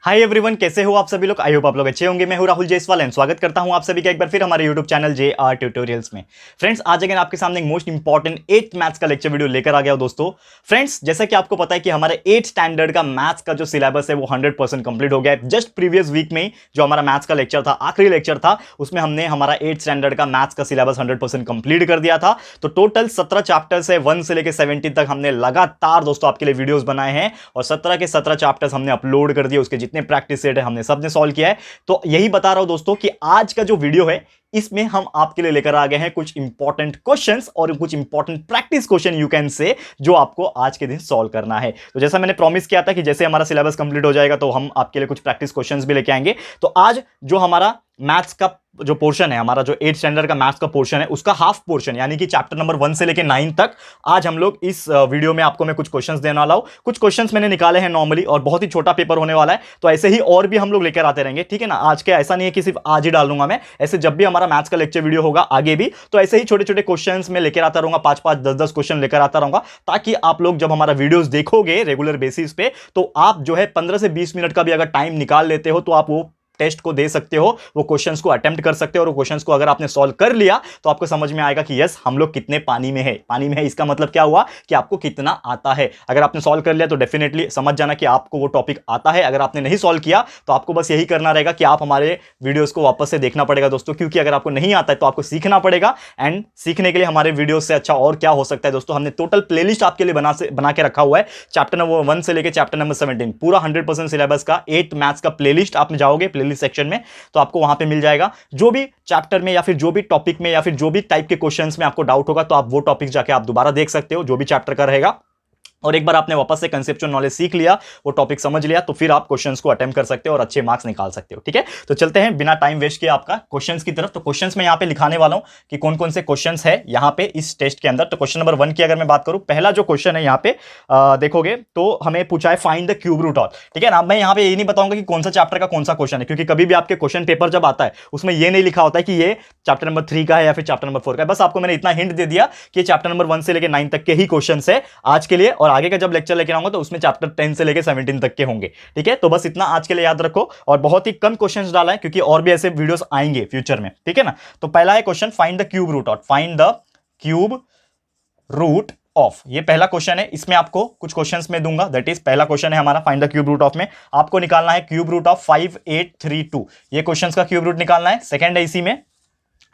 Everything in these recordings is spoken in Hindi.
हाय एवरीवन, कैसे हो आप सभी लोग। आई होप आप लोग अच्छे होंगे। मैं हूं राहुल जायसवाल एंड स्वागत करता हूं आप सभी का एक बार फिर हमारे यूट्यूब चैनल JR ट्यूटोरियल्स में। फ्रेंड्स, आज अगेन आपके सामने एक मोस्ट इंपॉर्टेंट 8th मैथ्स का लेक्चर वीडियो लेकर आ गया हूं दोस्तों। फ्रेंड्स, जैसा कि आपको पता है कि हमारे 8th स्टैंडर्ड का मैथ्स का जो सिलेबस है वो 100% कंप्लीट हो गया है। जस्ट प्रीवियस वीक में ही जो हमारा मैथ्स का लेक्चर था, आखिरी लेक्चर था, उसमें हमने हमारा 8th स्टैंडर्ड का मैथ्स का सिलेबस 100% कंप्लीट कर दिया था। तो टोटल 17 चैप्टर्स है, 1 से लेकर 17 तक हमने लगातार दोस्तों आपके लिए वीडियोस बनाए हैं और 17 के 17 चैप्टर्स हमने अपलोड कर दिए। उसके जितने प्रैक्टिस सेट है हमने सबने सॉल्व किया है। तो यही बता रहा हूं दोस्तों कि आज का जो वीडियो है इसमें हम आपके लिए लेकर आ गए हैं कुछ इंपॉर्टेंट क्वेश्चंस और कुछ important practice question you can say, जो आपको आज के दिन सॉल्व करना है। तो जैसा मैंने प्रॉमिस किया था कि जैसे हमारा सिलेबस कंप्लीट हो जाएगा तो हम आपके लिए कुछ प्रैक्टिस क्वेश्चंस भी लेके आएंगे। तो आज जो हमारा मैथ्स का जो पोर्शन है, हमारा जो 8th स्टैंडर्ड का मैथ्स का पोर्शन है, उसका हाफ पोर्शन यानी कि चैप्टर नंबर 1 से लेकर 9 तक आज हम लोग इस वीडियो में आपको मैं कुछ क्वेश्चंस देने वाला हूं। कुछ क्वेश्चंस मैंने निकाले हैं नॉर्मली और बहुत ही छोटा पेपर होने वाला है, तो ऐसे ही और भी हम लोग लेकर आते रहेंगे, ठीक है ना। आज के ऐसा नहीं है कि सिर्फ आज ही डाल दूंगा मैं, ऐसे जब भी हमारा मैथ्स का लेक्चर वीडियो होगा आगे भी, तो ऐसे ही छोटे छोटे क्वेश्चंस में लेकर आता रहूंगा, 5-5, 10-10 क्वेश्चन लेकर आता रहूंगा, ताकि आप लोग जब हमारा वीडियोस देखोगे रेगुलर बेसिस पे, तो आप जो है 15 से 20 मिनट का भी अगर टाइम निकाल लेते हो तो आप वो टेस्ट को दे सकते हो, वो क्वेश्चंस को अटेम्प्ट कर सकते हो और वो क्वेश्चंस को अगर आपने सॉल्व कर लिया तो आपको समझ में आएगा कि यस, हम लोग कितने पानी में है। पानी में है इसका मतलब क्या हुआ कि आपको कितना आता है। अगर आपने सॉल्व कर लिया तो डेफिनेटली समझ जाना कि आपको वो टॉपिक आता है। अगर आपने नहीं सॉल्व किया तो आपको बस यही करना रहेगा कि आप हमारे वीडियोस को वापस से देखना पड़ेगा दोस्तों, क्योंकि अगर आपको नहीं आता है तो आपको सीखना पड़ेगा। एंड सीखने के लिए हमारे वीडियो से अच्छा और क्या हो सकता है दोस्तों। हमने टोटल प्लेलिस्ट आपके लिए बना के रखा हुआ है, चैप्टर नंबर 1 से लेकर चैप्टर नंबर 17 पूरा 100% सिलेबस का 8 मैथ्स का प्लेलिस्ट। आप में जाओगे प्लेलिस्ट सेक्शन में तो आपको वहां पे मिल जाएगा। जो भी चैप्टर में या फिर जो भी टॉपिक में या फिर जो भी टाइप के क्वेश्चंस में आपको डाउट होगा तो आप वो टॉपिक जाके आप दोबारा देख सकते हो, जो भी चैप्टर का रहेगा। और एक बार आपने वापस से कंसेप्चुअल नॉलेज सीख लिया, वो टॉपिक समझ लिया, तो फिर आप क्वेश्चंस को अटेम्प्ट कर सकते हो और अच्छे मार्क्स निकाल सकते हो, ठीक है। तो चलते हैं बिना टाइम वेस्ट किए आपका क्वेश्चंस की तरफ। तो क्वेश्चंस में यहां पे लिखाने वाला हूं कि कौन कौन से क्वेश्चंस है यहां पे इस टेस्ट के अंदर। तो क्वेश्चन नंबर 1 की अगर मैं बात करूं, पहला जो क्वेश्चन है यहां पे देखोगे तो हमें पूछा है find the cube root of, ठीक है ना। मैं यहां पे ये नहीं बताऊंगा कि कौन सा चैप्टर का कौन सा क्वेश्चन है, क्योंकि कभी भी आपके क्वेश्चन पेपर जब आता है उसमें ये नहीं लिखा होता है कि ये चैप्टर नंबर 3 का है या फिर चैप्टर नंबर 4 का है। बस आपको मैंने इतना हिंट दे दिया कि चैप्टर नंबर 1 से लेकर 9 तक के ही क्वेश्चन है आज के लिए, और आगे का जब लेक्चर लेकर आऊंगा तो उसमें चैप्टर 10 से लेकर 17 तक के होंगे, ठीक है। तो बस इतना आज के लिए याद रखो, और बहुत ही कम क्वेश्चंस डाला है क्योंकि और भी ऐसे वीडियोस आएंगे फ्यूचर में, ठीक है ना। तो पहला है question find the cube root of, find the cube root of, ये पहला क्वेश्चन है। इसमें आपको कुछ क्वेश्चंस में दूंगा, दैट इज पहला क्वेश्चन है हमारा find the cube root of में आपको निकालना है क्यूब रूट ऑफ 5832, ये क्वेश्चंस का क्यूब रूट निकालना है। सेकंड है इसी में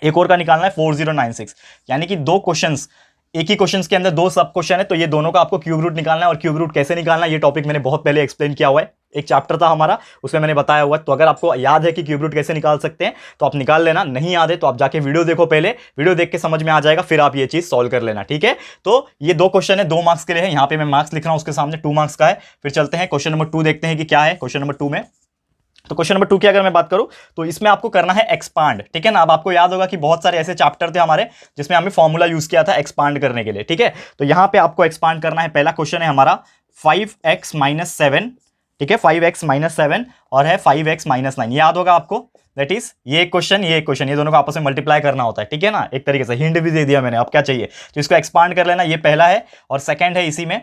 एक और का निकालना है 4096, यानी कि दो क्वेश्चंस, एक ही क्वेश्चन के अंदर दो सब क्वेश्चन है, तो ये दोनों का आपको क्यूब रूट निकालना है। और क्यूब रूट कैसे निकालना है ये टॉपिक मैंने बहुत पहले एक्सप्लेन किया हुआ है, एक चैप्टर था हमारा उसमें मैंने बताया हुआ है। तो अगर आपको याद है कि क्यूब रूट कैसे निकाल सकते हैं तो आप निकाल लेना, नहीं याद है तो आप जाके वीडियो देखो, पहले वीडियो देख के समझ में आ जाएगा, फिर आप ये चीज सॉल्व कर लेना, ठीक है। तो ये दो क्वेश्चन है, 2 मार्क्स के लिए है, यहां पे मैं मार्क्स लिख रहा हूं, उसके सामने 2 मार्क्स का है। फिर चलते हैं क्वेश्चन नंबर 2 देखते हैं कि क्या है क्वेश्चन नंबर 2 में। तो क्वेश्चन नंबर 2 की अगर मैं बात करूं तो इसमें आपको करना है एक्सपांड, ठीक है ना। अब आपको याद होगा कि बहुत सारे ऐसे चैप्टर थे हमारे जिसमें हमने फॉर्मूला यूज किया था एक्सपांड करने के लिए, ठीक है। तो यहां पे आपको एक्सपांड करना है। पहला क्वेश्चन है हमारा 5x-7, ठीक है, 5x-7 और है 5x-9, याद होगा आपको। दैट इज ये एक क्वेश्चन, ये एक क्वेश्चन, ये दोनों को आपस में मल्टीप्लाई करना होता है, ठीक है ना। एक तरीके से हिंट भी दे दिया मैंने, अब क्या चाहिए, तो इसको एक्सपांड कर लेना, ये पहला है। और सेकंड है इसी में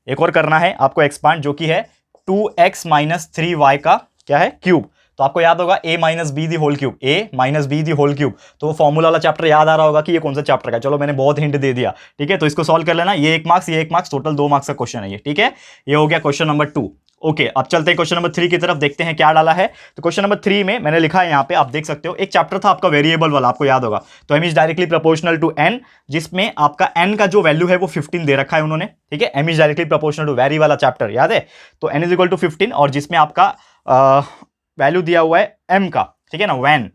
एक और करना है आपको एक्सपांड, जो कि है 2x-3y का क्या है क्यूब। तो आपको याद होगा a minus B the whole cube, a minus B the whole cube, तो वो फॉर्मूला वाला चैप्टर याद आ रहा होगा कि ये कौन सा चैप्टर का। चलो मैंने बहुत हिंट दे दिया, ठीक है। तो इसको सॉल्व कर लेना, ये 1 मार्क्स, ये 1 मार्क्स, टोटल 2 मार्क्स का क्वेश्चन है ये, ठीक है। ये हो गया क्वेश्चन नंबर 2। ओके, अब चलते हैं क्वेश्चन नंबर 3 की तरफ, देखते हैं क्या डाला है। तो क्वेश्चन नंबर 3 में मैंने लिखा है यहाँ पे, आप देख सकते हो, एक चैप्टर था आपका वेरिएबल वाला, आपको याद होगा। तो m is directly proportional to n, जिसमें आपका n का जो वैल्यू है वो 15 दे रखा है उन्होंने, ठीक है। m is directly proportional to vary वाला चैप्टर याद है। तो n इज इक्वल टू 15 और जिसमें आपका वैल्यू दिया हुआ है m का, ठीक है ना, when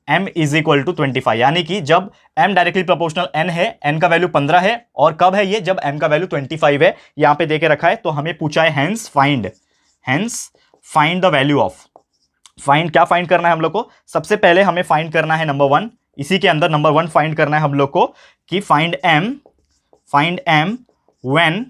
m is equal to 25, यानी कि जब m डायरेक्टली प्रोपोर्शनल n है, n का वैल्यू 15 है, और कब है ये, जब m का वैल्यू 25 है, यहां पे देके रखा है। तो हमें पूछा है hence find the value of, find क्या फाइंड करना है हम लोग को, सबसे पहले हमें फाइंड करना है नंबर 1, इसी के अंदर नंबर 1 फाइंड करना है हम लोग को कि फाइंड m व्हेन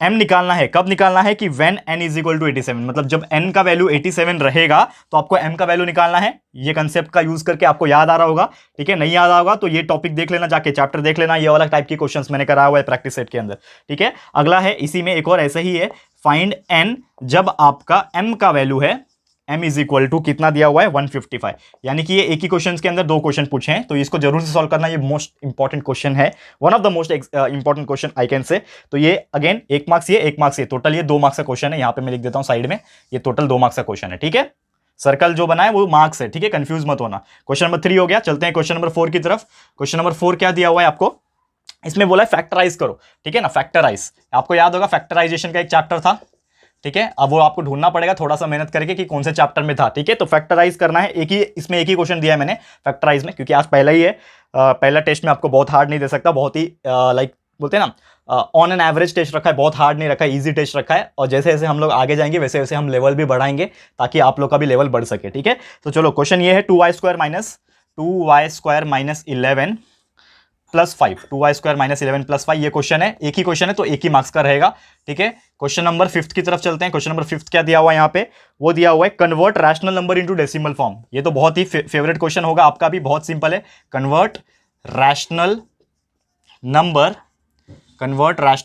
m निकालना है। कब निकालना है कि when n is equal to 87, मतलब जब n का वैल्यू 87 रहेगा तो आपको m का वैल्यू निकालना है। ये कंसेप्ट का यूज करके आपको याद आ रहा होगा, ठीक है। नहीं याद आ होगा तो ये टॉपिक देख लेना, जाके चैप्टर देख लेना, ये वाला टाइप के क्वेश्चंस मैंने कराया हुआ है प्रैक्टिस सेट के अंदर, ठीक है। अगला है इसी में एक और ऐसा ही है, फाइंड n जब आपका m का वैल्यू है, m इज इक्वल टू कितना दिया हुआ है 155, यानी कि ये एक ही क्वेश्चन के अंदर दो क्वेश्चन पूछे हैं, तो इसको जरूर से सॉल्व करना। ये मोस्ट इंपॉर्टेंट क्वेश्चन है, one of the most important question I can say. तो ये अगेन 1 मार्क्स, ये 1 मार्क्स, ये टोटल ये 2 मार्क्स का क्वेश्चन है। यहां पे मैं लिख देता हूं साइड में, ये टोटल 2 मार्क्स का क्वेश्चन है, ठीक है। सर्कल जो बना है वो मार्क्स है, ठीक है, कंफ्यूज मत होना। क्वेश्चन नंबर 3 हो गया, चलते हैं क्वेश्चन नंबर 4 की तरफ। क्वेश्चन नंबर 4 क्या दिया हुआ है आपको, इसमें बोला है फैक्टराइज करो, ठीक है ना। फैक्टराइज आपको याद होगा, फैक्टराइजेशन का एक चैप्टर था, ठीक है। अब वो आपको ढूंढना पड़ेगा थोड़ा सा मेहनत करके कि कौन से चैप्टर में था, ठीक है। तो फैक्टराइज करना है, एक ही इसमें एक ही क्वेश्चन दिया है मैंने फैक्टराइज में, क्योंकि आज पहला ही है। पहला टेस्ट में आपको बहुत हार्ड नहीं दे सकता, बहुत ही लाइक बोलते हैं ना ऑन एन एवरेज टेस्ट रखा है, बहुत हार्ड नहीं रखा है, इजी टेस्ट रखा है। और जैसे जैसे हम लोग आगे जाएंगे वैसे वैसे हम लेवल भी बढ़ाएंगे, ताकि आप लोग का भी लेवल बढ़ सके, ठीक है। तो चलो क्वेश्चन ये है 2y² minus 11 plus 5, 2y² minus 11 plus 5, ये क्वेश्चन है, एक ही क्वेश्चन है तो एक ही मार्क्स का रहेगा, ठीक है। क्वेश्चन नंबर 5 की तरफ चलते हैं। क्वेश्चन नंबर 5 क्या दिया हुआ है यहाँ पे, वो दिया हुआ है convert rational number into decimal form. ये तो बहुत ही फेवरेट क्वेश्चन होगा आपका भी, बहुत सिंपल है। Convert rational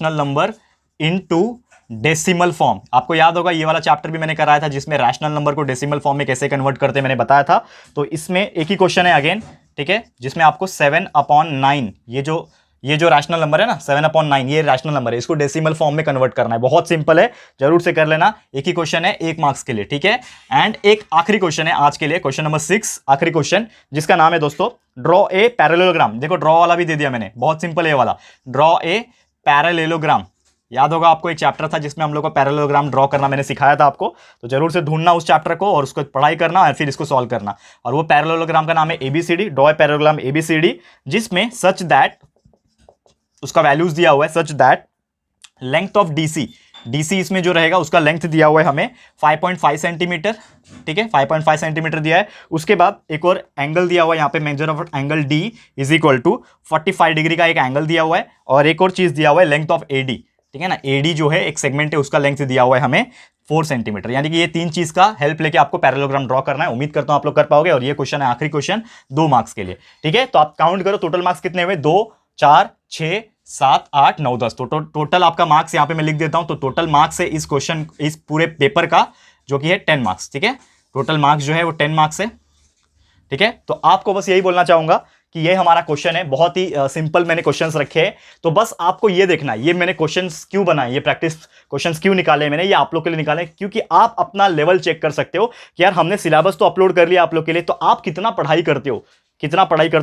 number into decimal form. आपको याद होगा ये वाला चैप्टर भी मैंने कराया था, जिसमें रैशनल नंबर को डेसिमल फॉर्म में कैसे कन्वर्ट करते हैं मैंने बताया था। तो इसमें एक ही क्वेश्चन है अगेन, ठीक है, जिसमें आपको 7/9 ये जो रैशनल नंबर है ना 7/9, ये रैशनल नंबर है, इसको डेसिमल फॉर्म में कन्वर्ट करना है। बहुत सिंपल है, जरूर से कर लेना। एक ही क्वेश्चन है, 1 मार्क्स के लिए, ठीक है। एंड एक आखिरी क्वेश्चन है आज के लिए, क्वेश्चन नंबर 6, आखिरी क्वेश्चन, जिसका नाम है दोस्तों ड्रॉ ए पैरेललोग्राम। देखो ड्रॉ वाला भी दे दिया मैंने, बहुत सिंपल है ये वाला, ड्रॉ ए पैरेललोग्राम। याद होगा आपको एक चैप्टर था जिसमें हम लोग को पैरेललोग्राम ड्रॉ करना मैंने सिखाया था आपको, तो जरूर से ढूंढना उस चैप्टर को और उसको पढ़ाई करना और फिर इसको सॉल्व करना। और वो पैरेललोग्राम का नाम है A B C D, draw a parallelogram A B C D, जिसमें सच दैट उसका वैल्यूज दिया हुआ है, such that length of D C इसमें जो रहेगा उसका लेंथ दिया हुआ है हमें 5.5 सेंटीमीटर, ठीक है, 5.5 सेंटीमीटर दिया है। उसके बाद एक और एंगल दिया हुआ है यहाँ पे, measure of angle D is equal to 45 degree का एक एंगल दिया हुआ है। और एक और चीज दिया हुआ है लेंथ ऑफ एडी, ठीक है ना, एडी जो है एक सेगमेंट है, उसका लेंथ दिया हुआ है हमें 4 सेंटीमीटर। यानी कि ये 3 चीज का हेल्प लेके आपको पैरेललोग्राम ड्रॉ करना है। उम्मीद करता हूं आप लोग कर पाओगे। और ये क्वेश्चन है आखिरी क्वेश्चन 2 मार्क्स के लिए, ठीक है। तो आप काउंट करो टोटल मार्क्स कितने हुए, 2 4 6 7 8 9 10। तो टोटल आपका मार्क्स यहाँ पे मैं लिख देता हूं। तो टोटल मार्क्स है इस क्वेश्चन, इस पूरे पेपर का, जो कि है 10 मार्क्स, ठीक है। टोटल मार्क्स जो है वो 10 मार्क्स है, ठीक है। तो आपको बस यही बोलना चाहूंगा कि ये हमारा क्वेश्चन है, बहुत ही सिंपल मैंने क्वेश्चंस रखे हैं। तो बस आपको ये देखना है, ये मैंने क्वेश्चंस क्यों बनाए, ये प्रैक्टिस क्वेश्चंस क्यों निकाले मैंने, ये आप लोग के लिए निकाले क्योंकि आप अपना लेवल चेक कर सकते हो कि यार हमने सिलेबस तो अपलोड कर लिया आप लोग के लिए, तो आप कितना पढ़ाई करते हो,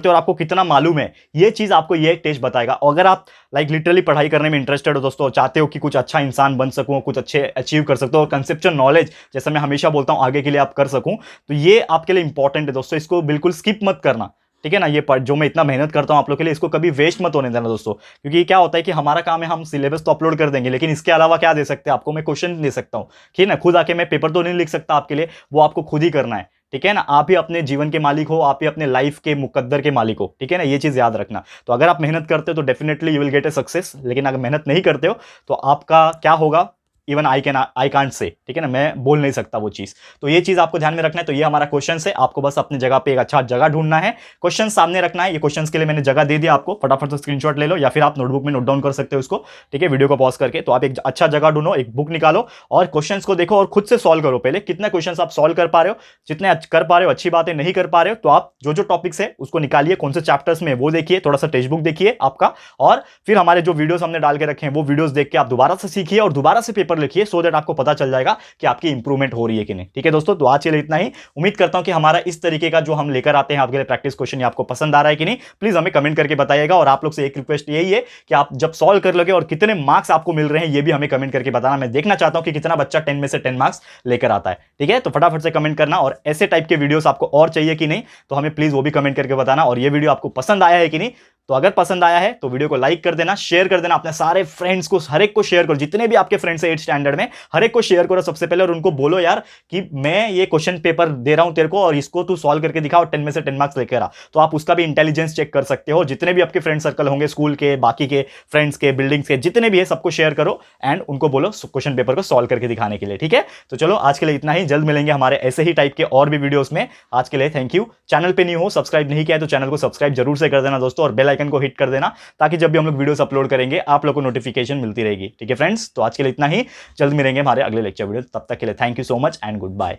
और आपको कितना मालूम है, ये चीज आपको ये टेस्ट बताएगा। और अगर आप लाइक लिटरली पढ़ाई करने में इंटरेस्टेड हो दोस्तों, चाहते हो कि कुछ अच्छा इंसान बन सकूं, कुछ अच्छे अचीव कर सकते हो, और कंसेप्चुअल नॉलेज जैसा मैं हमेशा बोलता हूं आगे के लिए आप कर सकूं, तो ये आपके लिए इंपॉर्टेंट है दोस्तों। इसको बिल्कुल स्किप मत करना, ठीक है ना। ये जो मैं इतना मेहनत करता हूं आप लोग के लिए, इसको कभी वेस्ट मत होने देना दोस्तों। क्योंकि क्या होता है कि हमारा काम है, हम सिलेबस तो अपलोड कर देंगे, लेकिन इसके अलावा क्या दे सकते हैं आपको, मैं क्वेश्चन दे सकता हूं, ठीक है ना। खुद आके मैं पेपर तो नहीं लिख सकता आपके लिए, वो आपको खुद ही करना है, ठीक है ना। आप ही अपने जीवन के मालिक हो, आप ही अपने लाइफ के मुकद्दर के मालिक हो, ठीक है ना, ये चीज याद रखना। तो अगर आप मेहनत करते हो तो definitely you will get a success, लेकिन अगर मेहनत नहीं करते हो तो आपका क्या होगा, इवन आई कांट से, ठीक है ना, मैं बोल नहीं सकता वो चीज। तो ये चीज आपको ध्यान में रखना है। तो ये हमारा क्वेश्चन है, आपको बस अपनी जगह पे एक अच्छा जगह ढूंढना है, क्वेश्चन सामने रखना है। ये क्वेश्चन के लिए मैंने जगह दे दिया आपको, फटाफट से स्क्रीनशॉट ले लो, या फिर आप नोटबुक में नोट डाउन कर सकते हो उसको, ठीक है, वीडियो को पॉज करके। तो आप एक अच्छा जगह ढूंढो, एक बुक निकालो और क्वेश्चंस को देखो और खुद से सॉल्व करो। पहले कितने क्वेश्चंस आप सॉल्व कर पा रहे हो, जितने कर पा रहे हो अच्छी बात है, नहीं कर पा रहे हो तो आप जो टॉपिक्स है उसको निकालिए, कौन से चैप्टर्स में वो देखिए, थोड़ा सा टेक्स्ट बुक देखिए आपका, और फिर हमारे जो वीडियोस हमने डाल के रखे हैं वो वीडियोस देख के आप दोबारा से सीखिए और दोबारा से पेपर लिखिए, सो दैट आपको पता चल जाएगा कि आपकी इंप्रूवमेंट हो रही है कि नहीं, ठीक है दोस्तों। तो आज के लिए इतना ही। उम्मीद करता हूं कि हमारा इस तरीके का जो हम लेकर आते हैं आपके लिए प्रैक्टिस क्वेश्चन, आपको पसंद आ रहा है कि नहीं, प्लीज हमें कमेंट करके बताइएगा। और आप लोग से एक रिक्वेस्ट यही है कि आप जब सॉल्व कर लोगे और कितने मार्क्स आपको मिल रहे हैं ये भी हमें कमेंट करके बताना। मैं देखना चाहता हूं कि कितना बच्चा 10 में से 10 मार्क्स लेकर आता है, ठीक है। तो फटाफट से कमेंट करना, और ऐसे टाइप के वीडियोस आपको और चाहिए कि नहीं तो हमें प्लीज वो भी कमेंट करके बताना। और ये वीडियो आपको पसंद आया है कि नहीं, तो अगर पसंद आया है तो वीडियो को लाइक कर देना, शेयर कर देना अपने सारे फ्रेंड्स को, हर एक को शेयर करो, जितने भी आपके फ्रेंड्स हैं 8th स्टैंडर्ड में हर एक को शेयर करो सबसे पहले और उनको बोलो यार कि मैं ये क्वेश्चन पेपर दे रहा हूं तेरे को और इसको तू सॉल्व करके दिखा और 10 में से 10 मार्क्स लेकर आ। तो आप उसका भी इंटेलिजेंस चेक कर सकते हो। जितने भी आपके फ्रेंड सर्कल होंगे, स्कूल के, बाकी के फ्रेंड्स के, बिल्डिंग्स के, जितने भी है सबको शेयर करो एंड उनको बोलो क्वेश्चन पेपर को सॉल्व करके दिखाने के लिए। ठीक है, तो चलो आज के लिए इतना ही। जल्द मिलेंगे हमारे ऐसे ही टाइप के और भी वीडियोस में। आज के लिए थैंक यू। चैनल पे न्यू हो, सब्सक्राइब नहीं किया है तो चैनल को सब्सक्राइब जरूर से कर देना दोस्तों, और बेल आइकन को हिट कर देना ताकि जब भी हम लोग वीडियोस अपलोड करेंगे आप लोग को नोटिफिकेशन मिलती रहेगी। ठीक है फ्रेंड्स, तो आज के लिए इतना ही। जल्द मिलेंगे हमारे अगले लेक्चर वीडियो। तब तक के लिए thank you so much and good bye.